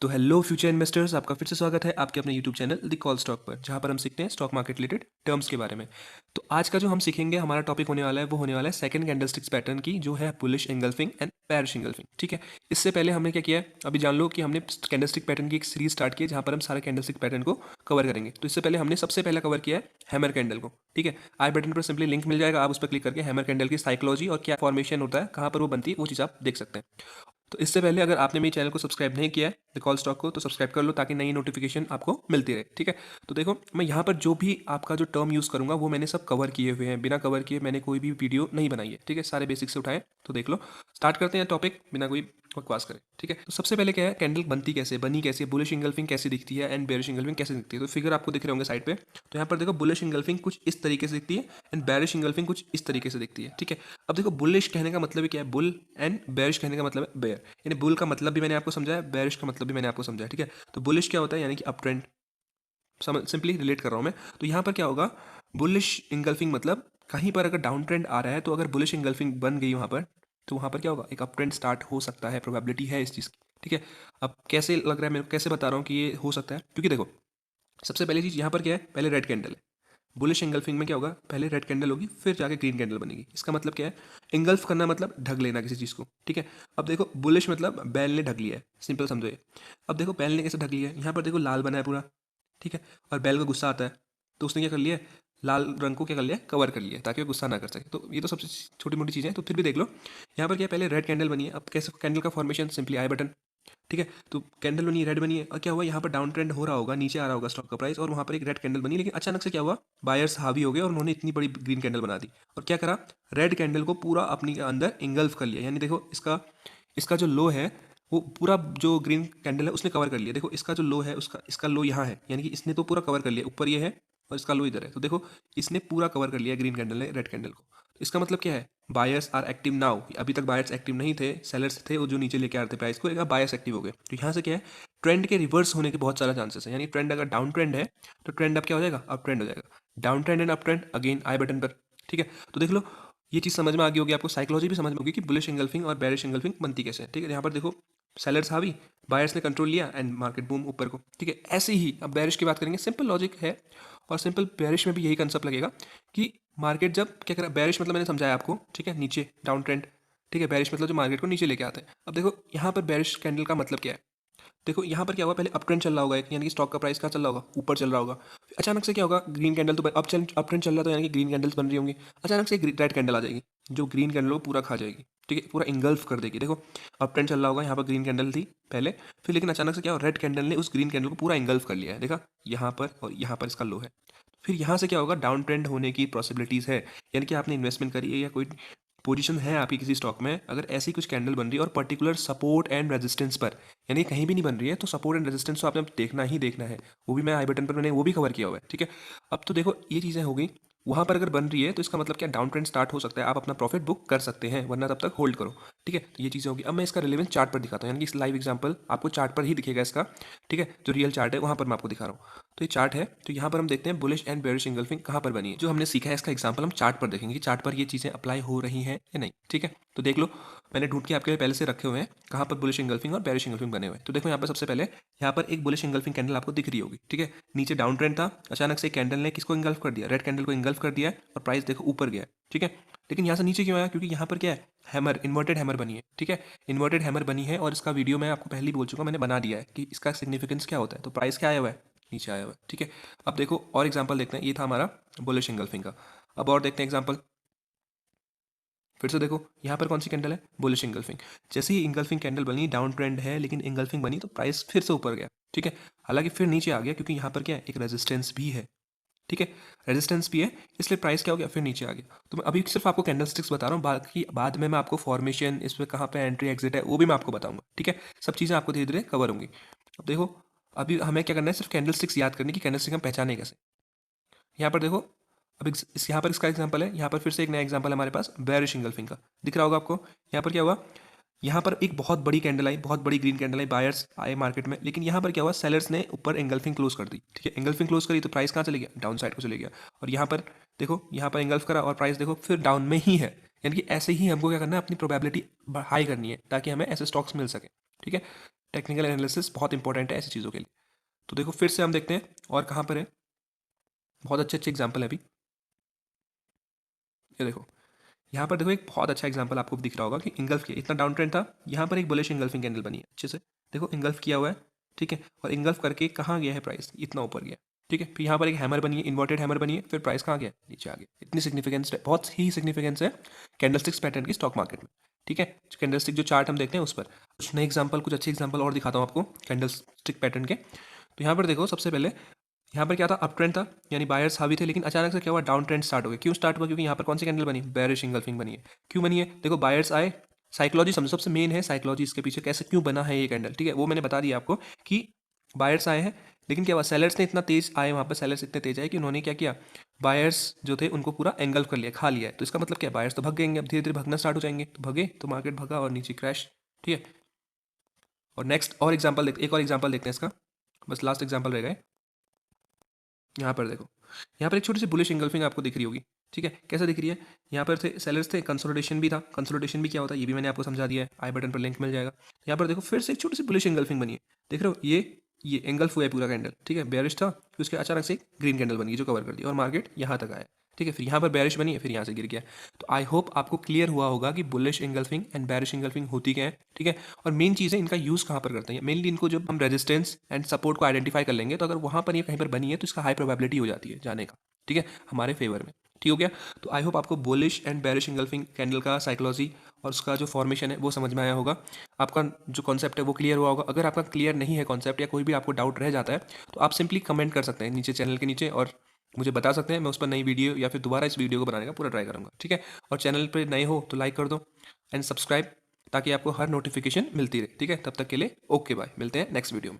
तो hello future investors, आपका फिर से स्वागत है आपके अपने YouTube channel the call stock पर, जहां पर हम सीखते हैं स्टॉक मार्केट रिलेटेड टर्म्स के बारे में। तो आज का जो हम सीखेंगे, हमारा टॉपिक होने वाला है वो होने वाला है सेकंड कैंडलस्टिक्स पैटर्न की, जो है bullish engulfing and bearish engulfing. ठीक है, इससे पहले हमने क्या किया है, अभी जान लो कि हमने कैंडलस्टिक पैटर्न की एक सीरीज स्टार्ट की है, जहां पर हम सारे कैंडलस्टिक पैटर्न को कवर करेंगे। तो इससे पहले हमने सबसे पहला कवर किया है हैमर कैंडल को। ठीक है, आई बटन पर सिंपली लिंक मिल जाएगा, आप उस पर क्लिक करके हैमर कैंडल की साइकोलॉजी और क्या फॉर्मेशन होता है, कहाँ पर वो बनती है, वो चीज़ आप देख सकते हैं। तो इससे पहले अगर आपने मेरे चैनल को सब्सक्राइब नहीं किया है द कॉल स्टॉक को, तो सब्सक्राइब कर लो ताकि नई नोटिफिकेशन आपको मिलती रहे। ठीक है, तो देखो मैं यहाँ पर जो भी आपका जो टर्म यूज़ करूँगा वो मैंने सब कवर किए हुए हैं, बिना कवर किए मैंने कोई भी वीडियो नहीं बनाई है। ठीक है, सारे बेसिक से उठाए, तो देख लो। स्टार्ट करते हैं टॉपिक बिना कोई बकवास करें। ठीक है, तो सबसे पहले क्या है, कैंडल बनती कैसे, बनी कैसे, बुलिश इंगल्फिंग कैसे दिखती है एंड बेरिश इंगल्फिंग कैसे दिखती है। तो फिगर आपको दिख रहे होंगे साइड पे। तो यहाँ पर देखो बुलिश इंगल्फिंग कुछ इस तरीके से दिखती है एंड बेरिश इंगल्फिंग कुछ इस तरीके से दिखती है। ठीक है, अब देखो बुलिश कहने का मतलब क्या है, बुल, एंड बेरिश कहने का मतलब है बेयर। यानी बुल का मतलब भी मैंने आपको समझाया, बेरिश का मतलब भी मैंने आपको समझाया। ठीक है, तो बुलिश क्या होता है, यानी कि अप ट्रेंड, सिंपली रिलेट कर रहा हूँ मैं। तो यहाँ पर क्या होगा, बुलिश इंगल्फिंग मतलब कहीं पर अगर डाउन ट्रेंड आ रहा है, तो अगर बुलिश इंगल्फिंग बन गई वहाँ पर, तो वहाँ पर क्या होगा, एक अप ट्रेंड स्टार्ट हो सकता है, प्रोबेबिलिटी है इस चीज़ की। ठीक है, अब कैसे लग रहा है मेरे को, कैसे बता रहा हूँ कि ये हो सकता है, क्योंकि देखो सबसे पहली चीज़ यहाँ पर क्या है, पहले रेड कैंडल है। बुलिश इंगल्फिंग में क्या होगा, पहले रेड कैंडल होगी, फिर जाके ग्रीन कैंडल बनेगी। इसका मतलब क्या है, इंगल्फ करना मतलब ढक लेना किसी चीज़ को। ठीक है, अब देखो बुलिश मतलब बैल ने ढक लिया है, सिंपल समझो ये। अब देखो बैल ने कैसे ढक लिया है, यहाँ पर देखो लाल बना है पूरा। ठीक है, और बैल को गुस्सा आता है, तो उसने क्या कर लिया है, लाल रंग को क्या कर लिया, कवर कर लिया, ताकि वो गुस्सा ना कर सके। तो ये तो सबसे छोटी मोटी चीज़ें हैं, तो फिर भी देख लो यहाँ पर क्या है, पहले रेड कैंडल बनी है। अब कैसे कैंडल का फॉर्मेशन, सिंपली आई बटन। ठीक है, तो कैंडल बनी है, रेड बनी है, और क्या हुआ, यहाँ पर डाउन ट्रेंड हो रहा होगा, नीचे आ रहा होगा स्टॉक का प्राइस, और वहाँ पर एक रेड कैंडल बनी, लेकिन अचानक से क्या हुआ, बायर्स हावी हो गए और उन्होंने इतनी बड़ी ग्रीन कैंडल बना दी। और क्या करा, रेड कैंडल को पूरा अपनी अंदर इंगल्फ कर लिया। यानी देखो इसका इसका जो लो है, वो पूरा जो ग्रीन कैंडल है उसने कवर कर लिया। देखो इसका जो लो है, उसका इसका लो यहाँ है, यानी कि इसने तो पूरा कवर कर लिया, ऊपर ये है और इसका लो इधर है। तो देखो इसने पूरा कवर कर लिया ग्रीन कैंडल ने रेड कैंडल को। तो इसका मतलब क्या है, बायर्स आर एक्टिव नाउ। अभी तक बायर्स एक्टिव नहीं थे, सेलर्स थे वो जो नीचे लेके आ रहे थे प्राइस को, लेकिन बायर्स एक्टिव हो गए। तो यहाँ से क्या है, ट्रेंड के रिवर्स होने के बहुत सारा चांसेस है। यानी ट्रेंड अगर डाउन ट्रेंड है, तो ट्रेंड अब क्या हो जाएगा, अप ट्रेंड हो जाएगा। Down trend and up trend again I button पर। ठीक है, तो देख लो ये चीज़ समझ में आ गई होगी आपको, साइकोलॉजी भी समझ में होगी कि बुलिश इंगल्फिंग और बेरिश इंगल्फिंग बनती कैसे है। ठीक है, यहाँ पर देखो सेलर्स हावी, बायर्स ने कंट्रोल लिया एंड मार्केट बूम ऊपर को। ठीक है, ऐसे ही अब बेरिश की बात करेंगे, सिंपल लॉजिक है। और सिंपल बेरिश में भी यही कंसेप्ट लगेगा कि मार्केट जब क्या करा, बेरिश मतलब मैंने समझाया आपको। ठीक है, नीचे डाउन ट्रेंड। ठीक है, बेरिश मतलब जो मार्केट को नीचे लेके आते हैं। अब देखो यहाँ पर बेरिश कैंडल का मतलब क्या है, देखो यहाँ पर क्या होगा, पहले अप ट्रेंड चल रहा होगा एक, यानी कि स्टॉक का प्राइस कहाँ चल रहा होगा, ऊपर चल रहा होगा। फिर अचानक से क्या होगा, ग्रीन कैंडल, तो अप ट्रेंड चल रहा है, तो यानी कि ग्रीन कैंडल्स बन रही होंगी। अचानक से एक रेड कैंडल आ जाएगी, जो ग्रीन कैंडल को पूरा खा जाएगी। ठीक है, पूरा इंगल्फ कर देगी। देखो अप ट्रेंड चल रहा होगा, यहाँ पर ग्रीन कैंडल थी पहले, फिर लेकिन अचानक से क्या हो, रेड कैंडल ने उस ग्रीन कैंडल को पूरा इंगल्फ कर लिया है। देखा, यहाँ पर और यहाँ पर इसका लो है। फिर यहाँ से क्या होगा, डाउन ट्रेंड होने की पॉसिबिलिटीज़ है। यानी कि आपने इन्वेस्टमेंट करी है या कोई पोजीशन है आपकी किसी स्टॉक में, अगर ऐसी कुछ कैंडल बन रही है और पर्टिकुलर सपोर्ट एंड रेजिस्टेंस पर, यानी कहीं भी नहीं बन रही है, तो सपोर्ट एंड रेजिस्टेंस तो आपने देखना ही देखना है। वो भी मैं आई बटन पर मैंने वो भी कवर किया हुआ है। ठीक है, अब तो देखो ये चीज़ें हो गई, वहाँ पर अगर बन रही है तो इसका मतलब क्या, डाउन ट्रेंड स्टार्ट हो सकता है, आप अपना प्रॉफिट बुक कर सकते हैं, वरना तब तक होल्ड करो। ठीक है, तो ये चीज़ें होगी। अब मैं इसका रिलेवेंस चार्ट पर दिखाता हूँ, यानी कि इस लाइव एग्जाम्पल आपको चार्ट पर ही दिखेगा इसका। ठीक है, जो रियल चार्ट है वहाँ पर मैं आपको दिखा रहा हूँ। तो ये चार्ट है, तो यहाँ पर हम देखते हैं बुलिश एंड बेरिश इंगल्फिंग कहाँ पर बनी है। जो हमने सीखा है इसका एग्जाम्पल हम चार्ट पर देखेंगे कि चार्ट पर ये चीज़ें अप्लाई हो रही हैं या नहीं। ठीक है, तो देख लो मैंने ढूंढ के आपके लिए पहले से रखे हुए हैं कहाँ पर बुलिश इंगल्फिंग और बेरिश इंगल्फिंग बने हुए हैं। तो देखो यहाँ पर सबसे पहले यहाँ पर एक बुलिश इंगल्फिंग कैंडल आपको दिख रही होगी। ठीक है, नीचे डाउन ट्रेंड था, अचानक से कैंडल ने किसको इंगल्फ कर दिया, रेड कैंडल को इंगल्फ कर दिया है, और प्राइस देखो ऊपर गया। ठीक है, लेकिन यहाँ से नीचे क्यों आया, क्योंकि यहाँ पर क्या है, हैमर, इन्वर्टेड हैमर बनी है। ठीक है, इन्वर्टेड हैमर बनी है, और इसका वीडियो मैं आपको पहले ही बोल चुका, मैंने बना दिया है कि इसका सिग्निफिकेंस क्या होता है। तो प्राइस क्या आया हुआ है, नीचे आया हुआ है। ठीक है, अब देखो और एग्जांपल देखते हैं, ये था हमारा बुलिश इंगल्फिंग का। अब और देखते हैं एग्जांपल, फिर से देखो यहाँ पर कौन सी कैंडल है, बुलिश इंगल्फिंग। जैसे ही इंगल्फिंग कैंडल बनी, डाउन ट्रेंड है लेकिन इंगल्फिंग बनी, तो प्राइस फिर से ऊपर गया। ठीक है, हालांकि फिर नीचे आ गया, क्योंकि यहाँ पर क्या है, एक रेजिस्टेंस भी है। ठीक है, रेजिस्टेंस भी है, इसलिए प्राइस क्या हो गया, फिर नीचे आ गया। तो मैं अभी सिर्फ आपको कैंडलस्टिक्स बता रहा हूँ, बाकी बाद में मैं आपको फॉर्मेशन, इस पर कहाँ पे एंट्री एग्जिट है वो भी मैं आपको बताऊंगा। ठीक है, सब चीज़ें आपको धीरे धीरे कवर होंगी। अब देखो अभी हमें क्या करना है, सिर्फ कैंडलस्टिक्स याद करनी कि कैंडलस्टिक हम पहचाने कैसे। यहाँ पर देखो, अब इस यहाँ पर इसका एग्जांपल है, यहाँ पर फिर से एक नया एग्जांपल है हमारे पास, बेयरिश इंगल्फिंग का, दिख रहा होगा आपको। यहाँ पर क्या हुआ, यहाँ पर एक बहुत बड़ी कैंडल आई, बहुत बड़ी ग्रीन कैंडल आई, बायर्स आए मार्केट में, लेकिन यहाँ पर क्या हुआ, सेलर्स ने ऊपर एंगल्फिंग क्लोज कर दी। ठीक है, एंगल्फिंग क्लोज करी तो प्राइस कहाँ चले गया, डाउन साइड को चले गया। और यहाँ पर देखो, यहाँ पर एंगल्फ करा और प्राइस देखो फिर डाउन में ही है। यानी कि ऐसे ही हमको क्या करना है, अपनी प्रोबेबिलिटी हाई करनी है, ताकि हमें ऐसे स्टॉक्स मिल सके। ठीक है, टेक्निकल एनालिसिस बहुत इंपॉर्टेंट है ऐसी चीज़ों के लिए। तो देखो फिर से हम देखते हैं और कहाँ पर है, बहुत अच्छे अच्छे एग्जाम्पल है अभी। ये देखो यहाँ पर देखो एक बहुत अच्छा एग्जांपल आपको दिख रहा होगा कि इंगल्फ किया, इतना डाउन ट्रेंड था, यहाँ पर एक बुलिश इंगल्फिंग कैंडल बनी है अच्छे से, देखो इंगल्फ किया हुआ है, ठीक है, और इंगल्फ करके कहाँ गया है प्राइस, इतना ऊपर गया, ठीक है, फिर यहाँ पर एक हैमर बनी है, इन्वर्टेड हैमर बनी है, फिर प्राइस कहाँ गया, नीचे आ गया। इतनी सिग्निफिकेंस है, बहुत ही सिग्निफिकेंस है कैंडलस्टिक्स पैटर्न की स्टॉक मार्केट में, ठीक है। कैंडलस्टिक जो चार्ट हम देखते हैं उस पर कुछ नए एग्जाम्पल, कुछ अच्छे एग्जाम्पल और दिखाता हूँ आपको कैंडलस्टिक पैटर्न के। तो यहाँ पर देखो सबसे पहले यहाँ पर क्या था, अप ट्रेंड था, यानी बायर्स हावी थे, लेकिन अचानक से क्या हुआ, डाउन ट्रेंड स्टार्ट हो गया। क्यों स्टार्ट हुआ, क्योंकि यहाँ पर कौन सी कैंडल बनी, बेरिश इंगल्फिंग बनी है। क्यों बनी है, देखो बायर्स आए, साइकोलॉजी समझो, सबसे मेन है साइकोलॉजी इसके पीछे, कैसे क्यों बना है ये कैंडल, ठीक है, वो मैंने बता दिया आपको कि बायर्स आए हैं, लेकिन क्या हुआ, सेलर्स ने इतना तेज आए, वहाँ पर सेलर्स इतने तेज आए कि उन्होंने क्या किया, बायर्स जो थे उनको पूरा एंगल्फ कर लिया, खा लिया है। तो इसका मतलब क्या, बायर्स तो भग गएंगे, अब धीरे धीरे भगना स्टार्ट हो जाएंगे, तो भगे तो मार्केट भगा और नीचे क्रैश, ठीक है। और नेक्स्ट और एग्जाम्पल एक और एग्जाम्पल देखते हैं इसका, बस लास्ट एग्जाम्पल रहेगा ये। यहाँ पर देखो, यहाँ पर एक छोटी सी बुलिश इंगल्फिंग आपको दिख रही होगी, ठीक है, कैसा दिख रही है, यहाँ पर थे सेलर्स थे, कंसोलिडेशन भी था, कंसोलिडेशन भी क्या होता है ये भी मैंने आपको समझा दिया है, आई बटन पर लिंक मिल जाएगा। यहाँ पर देखो फिर से एक छोटी सी बुलिश इंगल्फिंग बनी है, देख रहे हो, ये एंगल्फ हुआ है पूरा कैंडल, ठीक है, बेरिश था, फिर उसके अचानक से एक ग्रीन कैंडल बन गई जो कवर कर दी और मार्केट यहाँ तक आया, ठीक है, फिर यहाँ पर बेरिश बनी है, फिर यहाँ से गिर गया। तो आई होप आपको क्लियर हुआ होगा कि bullish engulfing and bearish engulfing होती क्या है, ठीक है। और मेन चीज़ है इनका यूज़ कहाँ पर करते हैं, मेनली इनको जब हम रेजिस्टेंस एंड सपोर्ट को आइडेंटिफाई कर लेंगे, तो अगर वहाँ पर ये कहीं पर बनी है तो इसका हाई प्रोबेबिलिटी हो जाती है जाने का, ठीक है, हमारे फेवर में, ठीक हो गया। तो आई होप आपको bullish and bearish engulfing candle का साइकोलॉजी और उसका जो फॉर्मेशन है वो समझ में आया होगा, आपका जो कॉन्सेप्ट है वो क्लियर हुआ होगा। अगर आपका क्लियर नहीं है कॉन्सेप्ट या कोई भी आपको डाउट रह जाता है तो आप सिंपली कमेंट कर सकते हैं नीचे चैनल के नीचे और मुझे बता सकते हैं, मैं उस पर नई वीडियो या फिर दोबारा इस वीडियो को बनाने का पूरा ट्राई करूँगा, ठीक है। और चैनल पर नए हो तो लाइक कर दो एंड सब्सक्राइब, ताकि आपको हर नोटिफिकेशन मिलती रहे, ठीक है। तब तक के लिए ओके बाय, मिलते हैं नेक्स्ट वीडियो में।